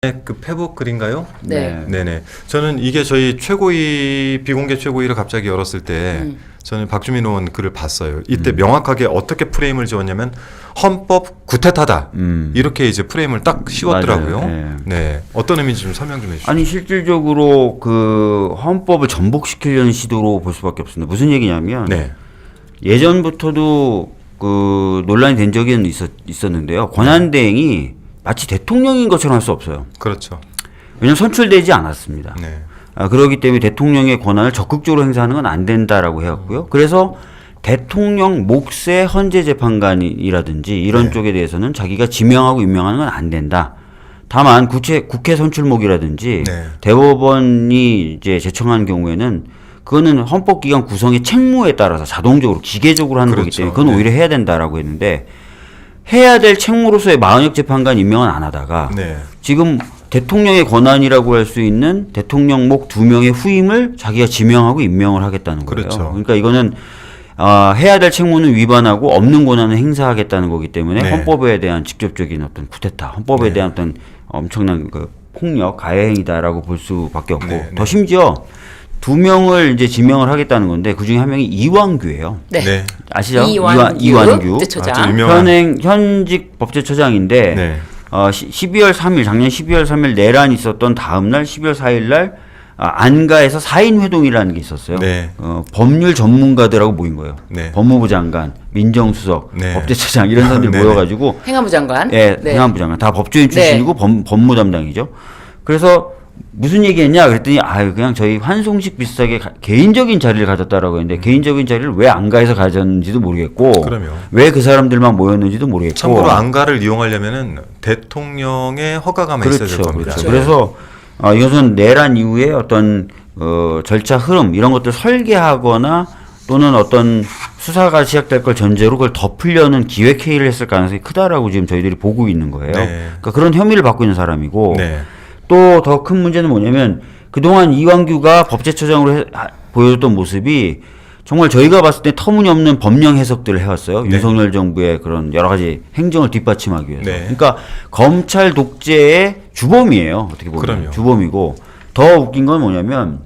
그 페북 글인가요? 네. 네네. 저는 이게 저희 최고위 비공개 최고위를 갑자기 열었을 때 저는 박주민 의원 글을 봤어요. 이때 명확하게 어떻게 프레임을 지었냐면 헌법 구태타다 이렇게 이제 프레임을 딱 씌웠더라고요. 맞아요. 네. 어떤 의미인지 좀 설명 좀 해주시죠. 아니 실질적으로 그 헌법을 전복시키려는 시도로 볼 수밖에 없습니다. 무슨 얘기냐면 네. 예전부터도 그 논란이 된 적은 있었는데요. 권한대행이 마치 대통령인 것처럼 할 수 없어요. 그렇죠. 왜냐하면 선출되지 않았습니다. 네. 그렇기 때문에 대통령의 권한을 적극적으로 행사하는 건 안 된다라고 해왔고요. 그래서 대통령 몫의 헌재재판관이라든지 이런 네. 쪽에 대해서는 자기가 지명하고 임명하는 건 안 된다. 다만 국회 선출목이라든지 네. 대법원이 이제 제청한 경우에는 그거는 헌법기관 구성의 책무에 따라서 자동적으로 기계적으로 하는 거기 그렇죠. 때문에 그건 네. 오히려 해야 된다라고 했는데 해야 될 책무로서의 마흔역 재판관 임명은 안 하다가 네. 지금 대통령의 권한이라고 할 수 있는 대통령목 2명의 후임을 자기가 지명하고 임명을 하겠다는 거예요. 그렇죠. 그러니까 이거는 해야 될 책무는 위반하고 없는 권한을 행사하겠다는 거기 때문에 네. 헌법에 대한 직접적인 어떤 쿠데타, 헌법에 네. 대한 어떤 엄청난 그 폭력, 가해행위다라고 볼 수밖에 없고 네. 더 심지어 2명을 이제 지명을 하겠다는 건데 그 중에 한 명이 이완규예요. 네. 네. 아시죠? 이완규 법제처장. 아주 유명한. 현직 법제처장인데 네. 12월 3일 작년 12월 3일 내란이 있었던 다음 날 12월 4일 날 안가에서 4인 회동이라는 게 있었어요. 네. 법률 전문가들하고 모인 거예요. 네. 법무부 장관, 민정수석, 네. 법제처장 이런 사람들이 네네. 모여가지고 행안부 장관. 예, 네. 행안부 장관 다 법조인 출신이고 법무 담당이죠. 그래서 무슨 얘기했냐 그랬더니 그냥 저희 환송식 비슷하게 개인적인 자리를 가졌다라고 했는데 개인적인 자리를 왜 안가에서 가졌는지도 모르겠고 그럼요. 왜 그 사람들만 모였는지도 모르겠고 참고로 안가를 이용하려면은 대통령의 허가가 있어야 될 겁니다. 그렇죠. 그래서 이것은 내란 이후에 어떤 절차 흐름 이런 것들 설계하거나 또는 어떤 수사가 시작될 걸 전제로 그걸 덮으려는 기획 회의를 했을 가능성이 크다라고 지금 저희들이 보고 있는 거예요. 네. 그러니까 그런 혐의를 받고 있는 사람이고 네. 또 더 큰 문제는 뭐냐면 그동안 이완규가 법제처장으로 보여줬던 모습이 정말 저희가 봤을 때 터무니없는 법령 해석들을 해왔어요. 네. 윤석열 정부의 그런 여러 가지 행정을 뒷받침하기 위해서. 네. 그러니까 검찰 독재의 주범이에요. 어떻게 보면. 그럼요. 주범이고 더 웃긴 건 뭐냐면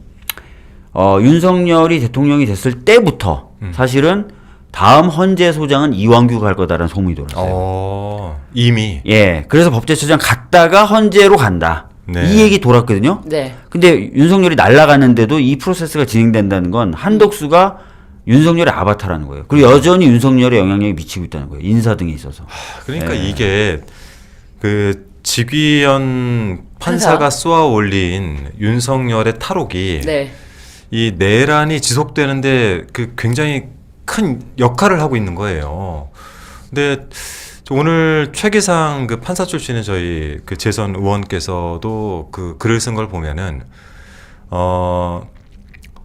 윤석열이 대통령이 됐을 때부터 사실은 다음 헌재소장은 이완규가 할 거다라는 소문이 돌았어요. 이미. 예. 그래서 법제처장 갔다가 헌재로 간다. 네. 이 얘기 돌았거든요. 네. 근데 윤석열이 날아가는데도 이 프로세스가 진행된다는 건 한덕수가 윤석열의 아바타라는 거예요. 그리고 여전히 윤석열의 영향력이 미치고 있다는 거예요. 인사 등에 있어서. 그러니까 네. 이게 그 직위원 판사가 쏘아 올린 윤석열의 탈옥이 네. 이 내란이 지속되는데 그 굉장히 큰 역할을 하고 있는 거예요. 근데 오늘 최기상 그 판사 출신의 저희 그 재선 의원께서도 그 글을 쓴 걸 보면은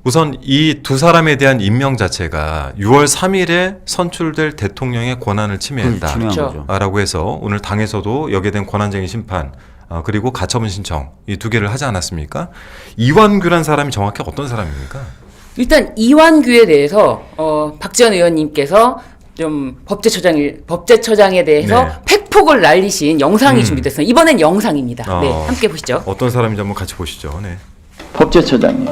우선 이 두 사람에 대한 임명 자체가 6월 3일에 선출될 대통령의 권한을 침해했다. 침해한 그렇죠. 거죠. 라고 해서 오늘 당에서도 여기에 대한 권한쟁의 심판 그리고 가처분 신청 이 두 개를 하지 않았습니까? 이완규란 사람이 정확히 어떤 사람입니까? 일단 이완규에 대해서 박지원 의원님께서 좀 법제처장에 대해서 네. 팩폭을 날리신 영상이 준비됐어요. 이번엔 영상입니다. 네, 함께 보시죠. 어떤 사람인지 한번 같이 보시죠. 네. 법제처장님,